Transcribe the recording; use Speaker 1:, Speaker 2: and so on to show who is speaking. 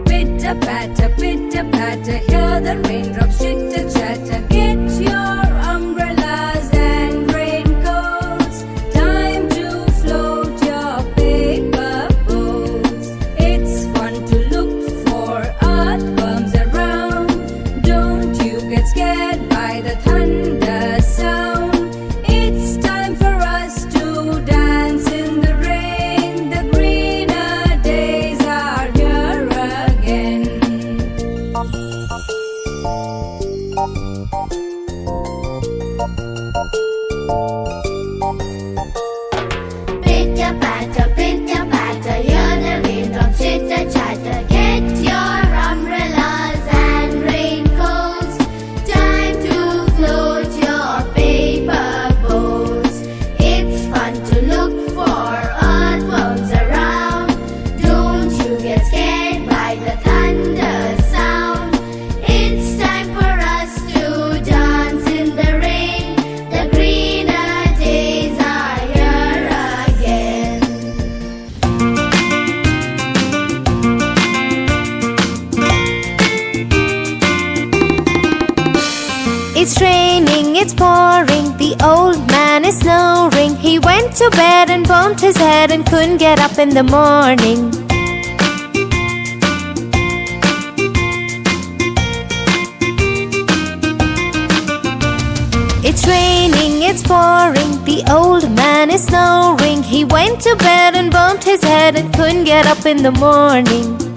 Speaker 1: Pitter patter, hear the raindrops chitter chatter. Get your umbrellas and raincoats. Time to float your paper boats. It's fun to look for earthworms around. Don't you get scared by the thunder sound. It's time for us to dance in the rain. The greener days are here again.
Speaker 2: Pitter patter, hear the raindrops chitter chatter. Get your umbrellas and raincoats. Time to float your paper boats. It's fun to look for earthworms around. Don't you get scared by the thunder sound. It's time for us to dance in the rain. The greener days are here again.
Speaker 3: It's raining, it's pouring, the old man is snoring. He went to bed and bumped his head and couldn't get up in the morning. It's raining, it's pouring, the old man is snoring. He went to bed and bumped his head and couldn't get up in the morning.